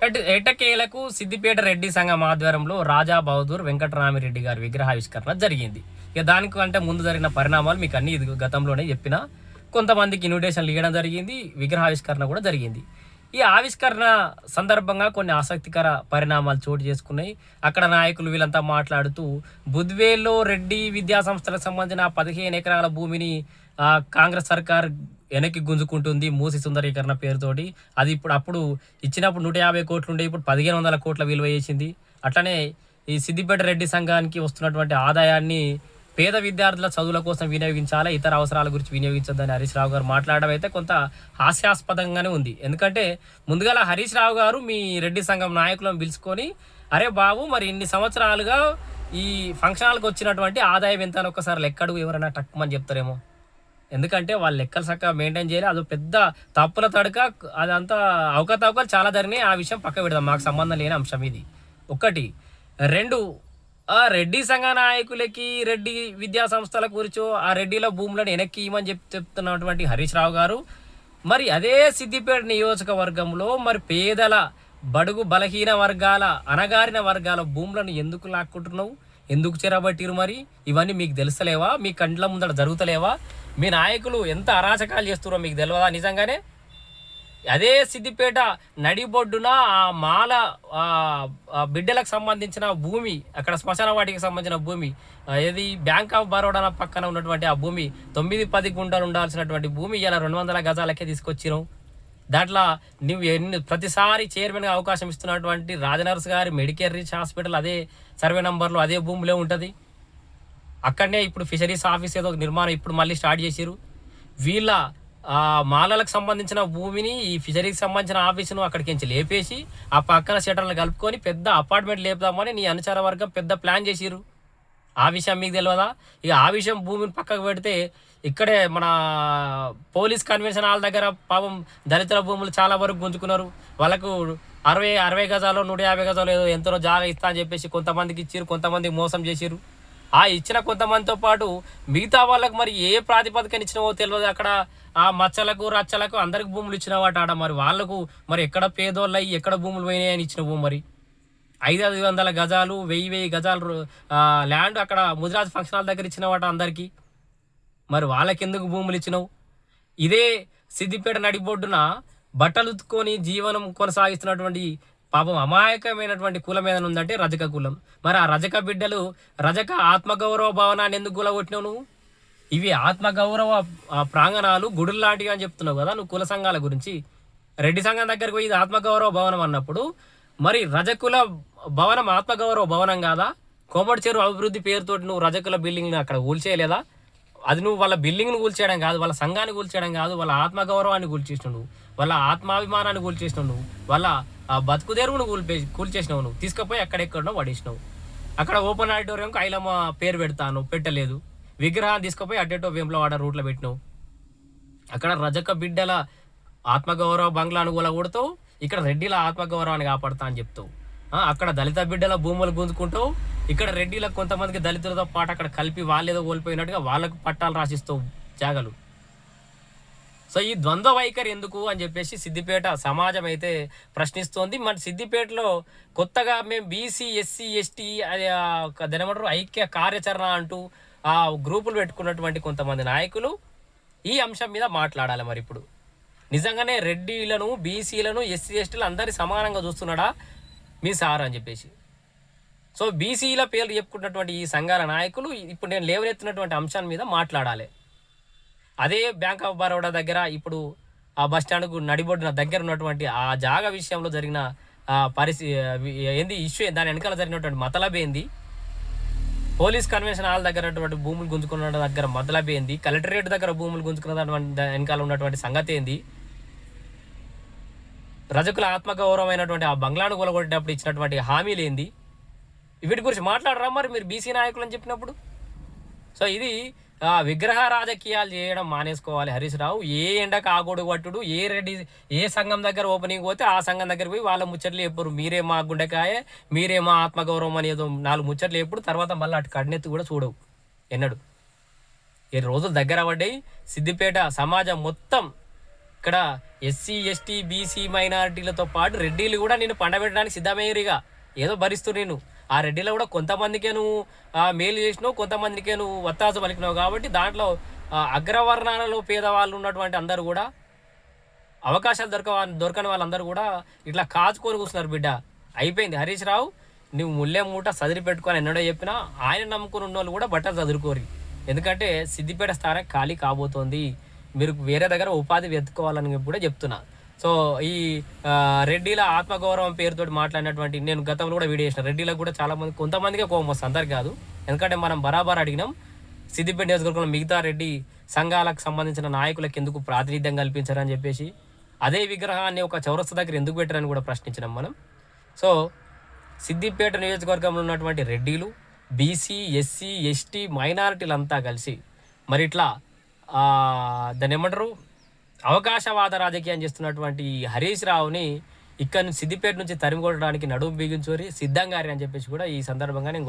ఎట్టకేలకు సిద్దిపేట రెడ్డి సంఘం ఆధ్వర్యంలో రాజా బహదూర్ వెంకటరామిరెడ్డి గారి విగ్రహావిష్కరణ జరిగింది. ఇక దానికంటే ముందు జరిగిన పరిణామాలు మీకు అన్ని గతంలోనే చెప్పిన. కొంతమందికి ఇన్విటేషన్లు ఇవ్వడం జరిగింది, విగ్రహావిష్కరణ కూడా జరిగింది. ఈ ఆవిష్కరణ సందర్భంగా కొన్ని ఆసక్తికర పరిణామాలు చోటు చేసుకున్నాయి. అక్కడ నాయకులు వీళ్ళంతా మాట్లాడుతూ బుద్వేల్లో రెడ్డి విద్యా సంస్థలకు సంబంధించిన 15 ఎకరాల భూమిని కాంగ్రెస్ సర్కార్ వెనక్కి గుంజుకుంటుంది మూసి సుందరీకరణ పేరుతోటి. అది అప్పుడు ఇచ్చినప్పుడు 150 కోట్లు ఉండే, ఇప్పుడు 1500 కోట్ల విలువ చేసింది. అట్లనే ఈ సిద్దిపేట రెడ్డి సంఘానికి వస్తున్నటువంటి ఆదాయాన్ని పేద విద్యార్థుల చదువుల కోసం వినియోగించాలి, ఇతర అవసరాల గురించి వినియోగించొద్దని హరీష్ రావు గారు మాట్లాడడం అయితే కొంత హాస్యాస్పదంగానే ఉంది. ఎందుకంటే ముందుగా హరీష్ రావు గారు మీ రెడ్డి సంఘం నాయకులను పిలుచుకొని, అరే బాబు మరి ఇన్ని సంవత్సరాలుగా ఈ ఫంక్షన్ హాల్కి వచ్చినటువంటి ఆదాయం ఎంత అని ఒక్కసారి లెక్కడు ఎవరైనా టక్కుమని చెప్తారేమో. ఎందుకంటే వాళ్ళు లెక్కలు చక్కగా మెయింటైన్ చేయాలి. అది పెద్ద తప్పుల తడక, అదంతా అవకతవకలు చాలా జరిగినాయి. ఆ విషయం పక్క పెడదాం, మాకు సంబంధం లేని అంశం ఇది. ఒకటి. రెండు, ఆ రెడ్డి సంఘ నాయకులకి రెడ్డి విద్యా సంస్థల గురించో ఆ రెడ్డిల భూములను వెనక్కి ఇవ్వమని చెప్తున్నటువంటి హరీష్ రావు గారు మరి అదే సిద్దిపేట నియోజకవర్గంలో మరి పేదల బడుగు బలహీన వర్గాల అణగారిన వర్గాల భూములను ఎందుకు లాక్కుంటున్నావు, ఎందుకు చెరబట్టిరు? మరి ఇవన్నీ మీకు తెలుస్తలేవా? మీ కండ్ల ముందర జరుగుతలేవా? మీ నాయకులు ఎంత అరాచకాలు చేస్తున్నారో మీకు తెలియదా? నిజంగానే అదే సిద్దిపేట నడిబొడ్డున ఆ మాల బిడ్డలకు సంబంధించిన భూమి, అక్కడ శ్మశాన వాటికి సంబంధించిన భూమి, ఏది బ్యాంక్ ఆఫ్ బరోడా పక్కన ఉన్నటువంటి ఆ భూమి 9-10 గుంటలు ఉండాల్సినటువంటి భూమి ఇలా 200 గజాలకే తీసుకొచ్చినావు. దాంట్లో నువ్వు ప్రతిసారి చైర్మన్గా అవకాశం ఇస్తున్నటువంటి రాజనర్స్ గారి మెడికేర్ రీచ్ హాస్పిటల్ అదే సర్వే నంబర్లో అదే భూమిలో ఉంటుంది. అక్కడనే ఇప్పుడు ఫిషరీస్ ఆఫీస్ ఏదో నిర్మాణం ఇప్పుడు మళ్ళీ స్టార్ట్ చేసిరు. వీళ్ళ మాలలకు సంబంధించిన భూమిని ఈ ఫిషరీకి సంబంధించిన ఆఫీసును అక్కడికి లేపేసి ఆ పక్కన షటర్లు కలుపుకొని పెద్ద అపార్ట్మెంట్ లేపుదామని నీ అనుచర వర్గం పెద్ద ప్లాన్ చేసిరు. ఆ విషయం మీకు తెలియదా? ఇక ఆ విషయం భూమిని పక్కకు పెడితే ఇక్కడే మన పోలీస్ కన్వెన్షన్ హాల్ దగ్గర పాపం దళితుల భూములు చాలా వరకు గుంజుకున్నారు. వాళ్ళకు 60 గజాలు 150 గజాలు ఏదో ఎంతనో జాగా ఇస్తా అని చెప్పేసి కొంతమందికి ఇచ్చిరు, కొంతమందికి మోసం చేసిరు. ఆ ఇచ్చిన కొంతమందితో పాటు మిగతా వాళ్ళకు మరి ఏ ప్రాతిపదికన ఇచ్చినవో తెలియదు. అక్కడ ఆ మచ్చలకు రచ్చలకు అందరికి భూములు ఇచ్చిన వాట ఆడ మరి వాళ్ళకు మరి ఎక్కడ పేదోళ్ళు అయ్యి ఎక్కడ భూములు పోయినాయని ఇచ్చినవు. మరి 500 గజాలు 1000 గజాలు ల్యాండ్ అక్కడ ముదిరాజ్ ఫంక్షన్ హాల్ దగ్గర ఇచ్చిన వాట అందరికీ. మరి వాళ్ళకెందుకు భూములు ఇచ్చినావు? ఇదే సిద్దిపేట నడిబొడ్డున బట్టలు ఉత్తుకొని జీవనం కొనసాగిస్తున్నటువంటి పాపం అమాయకమైనటువంటి కులం ఏదైనా ఉందంటే రజక కులం. మరి ఆ రజక బిడ్డలు రజక ఆత్మగౌరవ భవనాన్ని ఎందుకు కూలగొట్టినావు నువ్వు? ఇవి ఆత్మగౌరవ ప్రాంగణాలు గుడులు లాంటివి అని చెప్తున్నావు కదా నువ్వు కుల సంఘాల గురించి. రెడ్డి సంఘం దగ్గరకు పోయి ఇది ఆత్మగౌరవ భవనం అన్నప్పుడు మరి రజకుల భవనం ఆత్మగౌరవ భవనం కాదా? కోమటి చెరువు అభివృద్ధి పేరుతోటి నువ్వు రజకుల బిల్డింగ్ని అక్కడ కూల్చేయలేదా? అది నువ్వు వాళ్ళ బిల్డింగ్ను కూల్చేయడం కాదు, వాళ్ళ సంఘాన్ని కూల్చేయడం కాదు, వాళ్ళ ఆత్మగౌరవాన్ని కూల్చేసినావు నువ్వు, వాళ్ళ ఆత్మాభిమానాన్ని కూల్చేసినావు నువ్వు, వాళ్ళ బతుకుదేరువును కూల్చేసినావు నువ్వు. తీసుకుపోయి ఎక్కడెక్కడో పడేసినావు. అక్కడ ఓపెన్ ఆడిటోరియంకి ఐలమ్మ పేరు పెడతాను పెట్టలేదు, విగ్రహాన్ని తీసుకుపోయి అడ్డేటో వేములవాడ రూట్లో పెట్టినావు. అక్కడ రజక బిడ్డల ఆత్మగౌరవ బంగ్లాను కూలగొడతావు, ఇక్కడ రెడ్డిల ఆత్మగౌరవాన్ని కాపాడుతా అని చెప్తావు. అక్కడ దళిత బిడ్డల భూములు గుంజుకుంటావు, ఇక్కడ రెడ్డిలకు కొంతమందికి దళితులతో పాటు అక్కడ కలిపి వాళ్ళేదో కోల్పోయినట్టుగా వాళ్ళకు పట్టాలు రాసిస్తావు జాగలు. సో ఈ ద్వంద్వ వైఖరి ఎందుకు అని చెప్పేసి సిద్దిపేట సమాజం అయితే ప్రశ్నిస్తోంది. మన సిద్దిపేటలో కొత్తగా మేము బీసీ ఎస్సీ ఎస్టీ దానేమంటారు ఐక్య కార్యాచరణ అంటూ ఆ గ్రూపులు పెట్టుకున్నటువంటి కొంతమంది నాయకులు ఈ అంశం మీద మాట్లాడాలి. మరి ఇప్పుడు నిజంగానే రెడ్డిలను బీసీలను ఎస్సీ ఎస్టీలు అందరి సమానంగా చూస్తున్నాడా మీ సార్ అని చెప్పేసి. సో బీసీల పేర్లు చెప్పుకున్నటువంటి ఈ సంఘాల నాయకులు ఇప్పుడు నేను లేవనెత్తినటువంటి అంశాన్ని మీద మాట్లాడాలి. అదే బ్యాంక్ ఆఫ్ బరోడా దగ్గర ఇప్పుడు ఆ బస్టాండ్కు నడిబొడ్డున దగ్గర ఉన్నటువంటి ఆ జాగా విషయంలో జరిగిన ఏంది ఇష్యూ, దాని వెనకాల జరిగినటువంటి మతలబ్ ఏంది, పోలీస్ కన్వెన్షన్ హాల్ దగ్గర ఉన్నటువంటి భూములు గుంజుకున్న దగ్గర మతలబ్ ఏంది, కలెక్టరేట్ దగ్గర భూములు గుంజుకున్న వెనకాల ఉన్నటువంటి సంగతి ఏంది, రజకుల ఆత్మగౌరవమైనటువంటి ఆ బంగ్లాను కూలగొట్టేటప్పుడు ఇచ్చినటువంటి హామీలు ఏంది, వీటి గురించి మాట్లాడరా మరి మీరు బీసీ నాయకులు అని చెప్పినప్పుడు. సో ఇది విగ్రహ రాజకీయాలు చేయడం మానేసుకోవాలి హరీష్ రావు. ఏ ఎండకు ఆగోడు పట్టుడు, ఏ రెడ్డి ఏ సంఘం దగ్గర ఓపెనింగ్ పోతే ఆ సంఘం దగ్గర పోయి వాళ్ళ ముచ్చట్లు చెప్పరు, మీరే మా గుండెకాయ, మీరే మా ఆత్మగౌరవం అనేదో 4 ముచ్చట్లు ఎప్పుడు, తర్వాత మళ్ళీ అటు కడినెత్తి కూడా చూడవు ఎన్నడు. 7 రోజులు దగ్గర పడ్డాయి. సిద్దిపేట సమాజం మొత్తం ఇక్కడ ఎస్సీ ఎస్టీ బీసీ మైనారిటీలతో పాటు రెడ్డిలు కూడా నేను పండబెట్టడానికి సిద్ధమయ్యేరిగా ఏదో భరిస్తూ నేను ఆ రెడ్డిలో కూడా కొంతమందికే నువ్వు మేలు చేసినావు, కొంతమందికే నువ్వు వత్తాసు పలికినావు. కాబట్టి దాంట్లో అగ్రవర్ణాలలో పేదవాళ్ళు ఉన్నటువంటి అందరూ కూడా అవకాశాలు దొరకని వాళ్ళందరూ కూడా ఇట్లా కాచుకొని కూర్చున్నారు. బిడ్డ అయిపోయింది. హరీష్ రావు నువ్వు ముల్లె మూట సదిరి పెట్టుకొని ఎన్నడో చెప్పినా ఆయన నమ్ముకుని ఉన్న వాళ్ళు కూడా బట్టలు చదువుకోరు. ఎందుకంటే సిద్దిపేట స్థానం ఖాళీ కాబోతోంది, మీరు వేరే దగ్గర ఉపాధి వెతుక్కోవాలని కూడా చెప్తున్నా. సో ఈ రెడ్డిల ఆత్మగౌరవం పేరుతోటి మాట్లాడినటువంటి నేను గతంలో కూడా వీడియో చేసిన రెడ్డిలకు కూడా చాలా మంది కొంతమందికే కోపం వస్తుంది, అందరికి కాదు. ఎందుకంటే మనం బరాబర్ అడిగినాం సిద్దిపేట నియోజకవర్గంలో మిగతా రెడ్డి సంఘాలకు సంబంధించిన నాయకులకు ఎందుకు ప్రాతినిధ్యం కల్పించారని చెప్పేసి, అదే విగ్రహాన్ని ఒక చౌరస్తా దగ్గర ఎందుకు పెట్టారని కూడా ప్రశ్నించినాం మనం. సో సిద్దిపేట నియోజకవర్గంలో ఉన్నటువంటి రెడ్డిలు, బీసీ, ఎస్సీ, ఎస్టీ మైనారిటీలంతా కలిసి మరి ఇట్లా దాన్ని ఏమంటారు అవకాశవాద రాజకీయం చేస్తున్నటువంటి హరీష్ రావుని ఇక్కడ నుంచి సిద్దిపేట నుంచి తరిమి కొట్టడానికి నడుము బిగించోరి సిద్ధంగారి అని చెప్పేసి కూడా ఈ సందర్భంగా నేను